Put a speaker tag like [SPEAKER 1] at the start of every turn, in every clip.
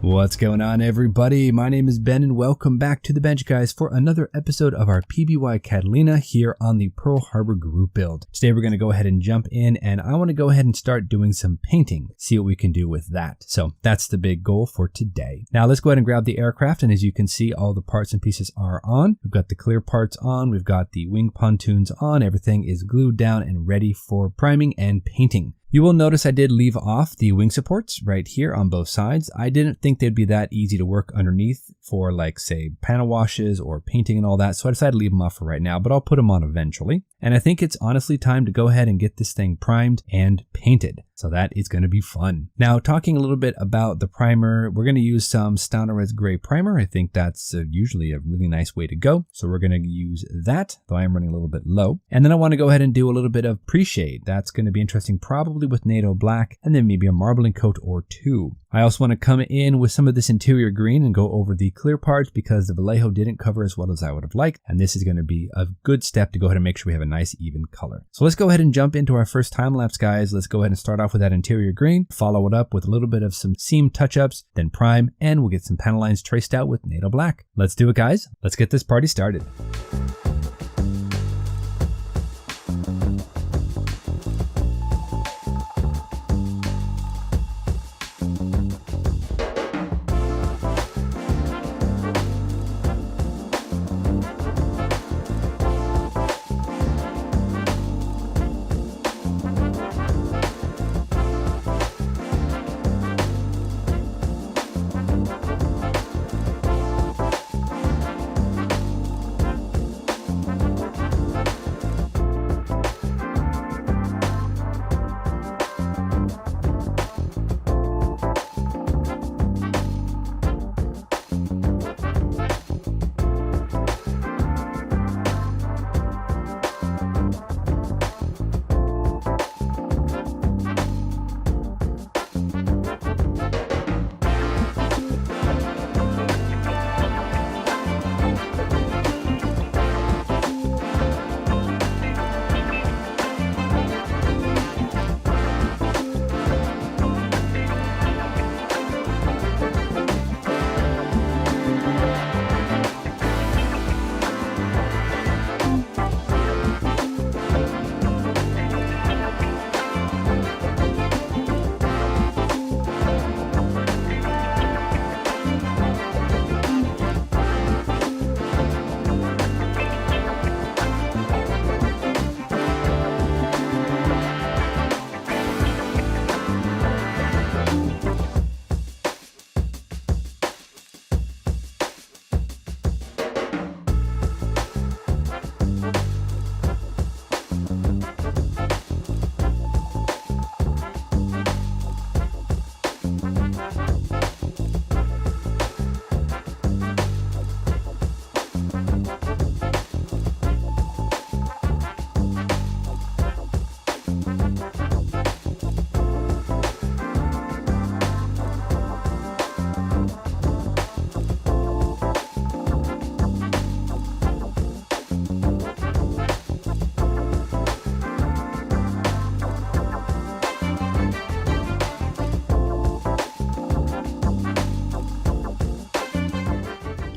[SPEAKER 1] What's going on, everybody? My name is Ben and welcome back to the bench, guys, for another episode of our PBY Catalina here on the Pearl Harbor group build. Today we're going to go ahead and jump in and I want to go ahead and start doing some painting, see what we can do with that. So that's the big goal for today. Now let's go ahead and grab the aircraft, and as you can see, all the parts and pieces are on. We've got the clear parts on, we've got the wing pontoons on, everything is glued down and ready for priming and painting. You will notice I did leave off the wing supports right here on both sides. I didn't think they'd be that easy to work underneath for, like, say, panel washes or painting and all that, so I decided to leave them off for right now, but I'll put them on eventually. And I think it's honestly time to go ahead and get this thing primed and painted. So that is going to be fun. Now, talking a little bit about the primer, we're going to use some Red Gray primer. I think that's usually a really nice way to go. So we're going to use that, though I am running a little bit low. And then I want to go ahead and do a little bit of pre-shade. That's going to be interesting, probably with NATO Black, and then maybe a marbling coat or two. I also want to come in with some of this interior green and go over the clear parts because the Vallejo didn't cover as well as I would have liked. And this is going to be a good step to go ahead and make sure we have a nice even color. So let's go ahead and jump into our first time lapse, guys. Let's go ahead and start off with that interior green, follow it up with a little bit of some seam touch-ups, then prime, and we'll get some panel lines traced out with NATO Black. Let's do it, guys. Let's get this party started.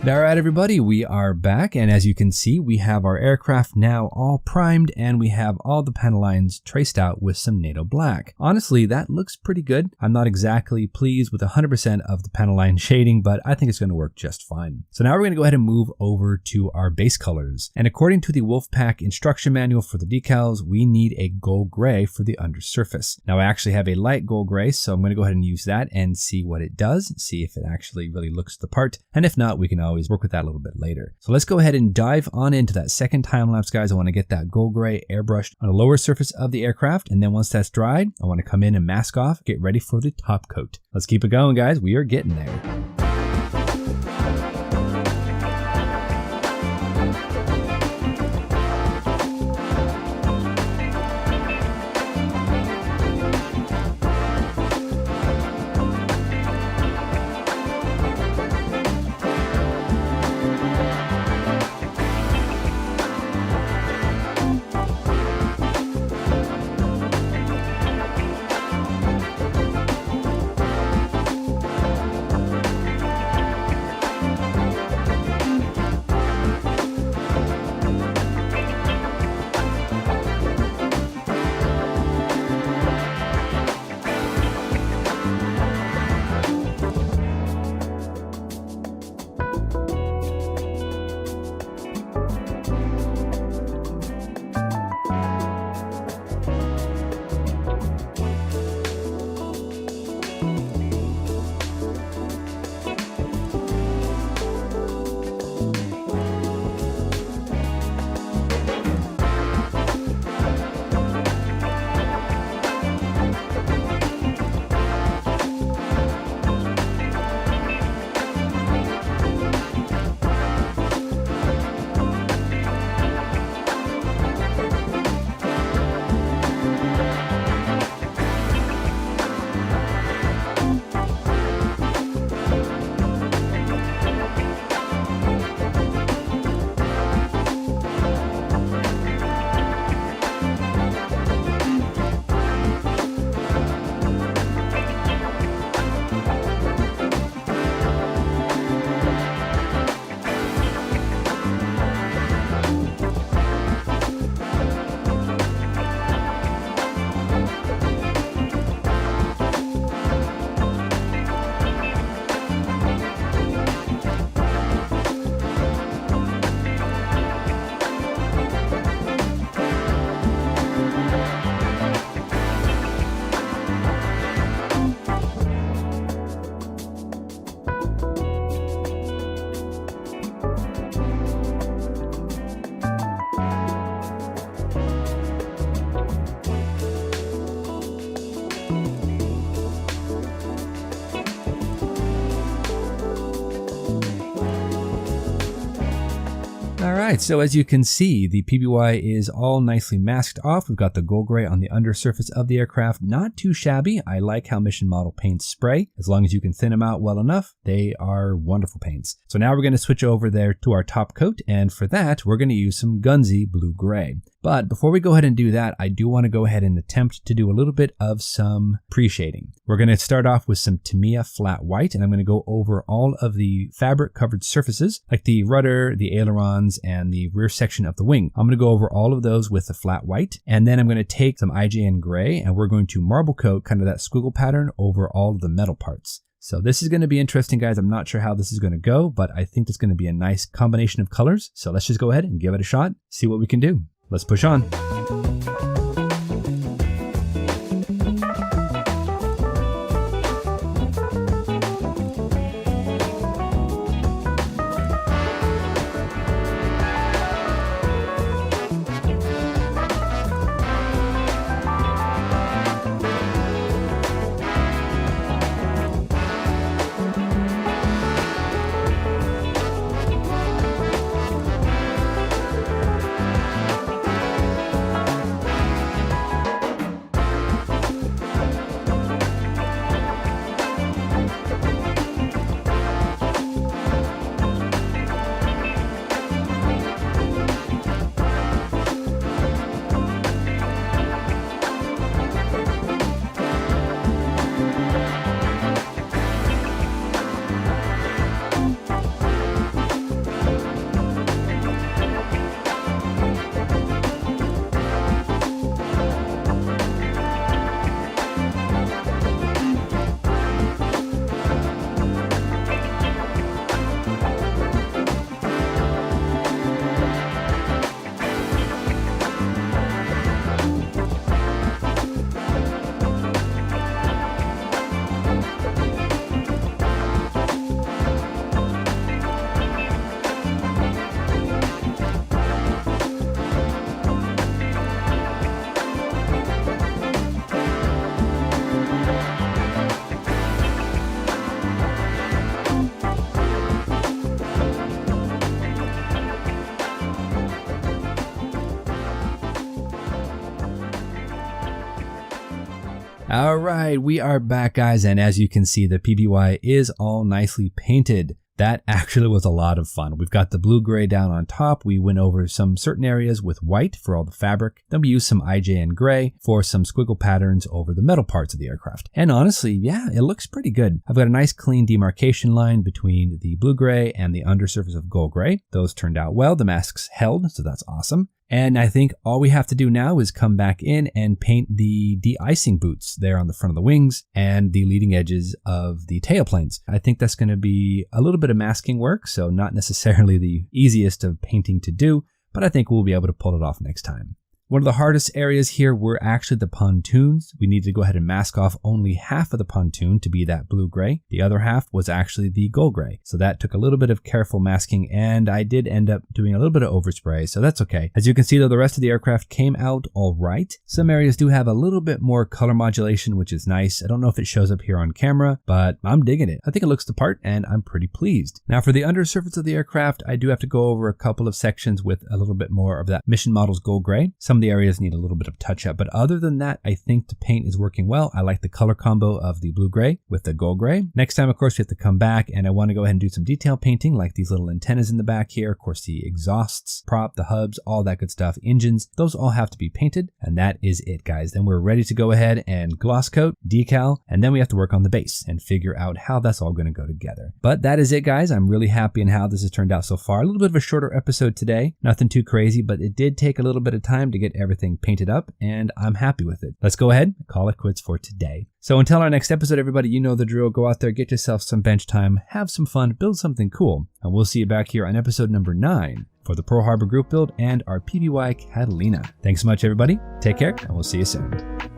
[SPEAKER 1] All right, everybody, we are back, and as you can see, we have our aircraft now all primed, and we have all the panel lines traced out with some NATO Black. Honestly, that looks pretty good. I'm not exactly pleased with 100% of the panel line shading, but I think it's going to work just fine. So now we're going to go ahead and move over to our base colors. And according to the Wolfpack instruction manual for the decals, we need a Gull gray for the undersurface. Now I actually have a light Gull gray, so I'm going to go ahead and use that and see what it does, see if it actually really looks the part. And if not, we can always work with that a little bit later. So let's go ahead and dive on into that second time lapse, guys. I want to get that Gull gray airbrushed on the lower surface of the aircraft, and then once that's dried, I want to come in and mask off, get ready for the top coat. Let's keep it going, guys. We are getting there. right, so as you can see, the PBY is all nicely masked off. We've got the Gull Gray on the undersurface of the aircraft. Not too shabby. I like how mission model paints spray. As long as you can thin them out well enough, they are wonderful paints. So now we're going to switch over there to our top coat, and for that, we're going to use some Gunze Blue-Gray. But before we go ahead and do that, I do want to go ahead and attempt to do a little bit of some pre-shading. We're going to start off with some Tamiya flat white, and I'm going to go over all of the fabric covered surfaces, like the rudder, the ailerons, and the rear section of the wing. I'm going to go over all of those with the flat white, and then I'm going to take some IJN gray, and we're going to marble coat kind of that squiggle pattern over all of the metal parts. So this is going to be interesting, guys. I'm not sure how this is going to go, but I think it's going to be a nice combination of colors. So let's just go ahead and give it a shot, see what we can do. Let's push on. All right, we are back, guys, and as you can see, the PBY is all nicely painted. That actually was a lot of fun. We've got the blue-gray down on top. We went over some certain areas with white for all the fabric. Then we used some IJN gray for some squiggle patterns over the metal parts of the aircraft. And honestly, yeah, it looks pretty good. I've got a nice clean demarcation line between the blue-gray and the undersurface of Gull Gray. Those turned out well. The masks held, so that's awesome. And I think all we have to do now is come back in and paint the de-icing boots there on the front of the wings and the leading edges of the tailplanes. I think that's going to be a little bit of masking work, so not necessarily the easiest of painting to do, but I think we'll be able to pull it off next time. One of the hardest areas here were actually the pontoons. We needed to go ahead and mask off only half of the pontoon to be that blue-gray. The other half was actually the Gull Gray. So that took a little bit of careful masking, and I did end up doing a little bit of overspray, so that's okay. As you can see, though, the rest of the aircraft came out all right. Some areas do have a little bit more color modulation, which is nice. I don't know if it shows up here on camera, but I'm digging it. I think it looks the part, and I'm pretty pleased. Now, for the undersurface of the aircraft, I do have to go over a couple of sections with a little bit more of that Mission Models Gull Gray. Some the areas need a little bit of touch up, but other than that, I think the paint is working well. I like the color combo of the blue-gray with the Gull Gray. Next time, of course, we have to come back, and I want to go ahead and do some detail painting, like these little antennas in the back here, of course, the exhausts, prop, the hubs, all that good stuff, engines, those all have to be painted, and that is it, guys. Then we're ready to go ahead and gloss coat, decal, and then we have to work on the base and figure out how that's all going to go together. But that is it, guys. I'm really happy in how this has turned out so far. A little bit of a shorter episode today, nothing too crazy, but it did take a little bit of time to get everything painted up, and I'm happy with it. Let's go ahead and call it quits for today. So until our next episode, everybody, you know the drill. Go out there, get yourself some bench time, have some fun, build something cool, and we'll see you back here on episode number 9 for the Pearl Harbor group build and our PBY Catalina. Thanks so much, everybody. Take care, and we'll see you soon.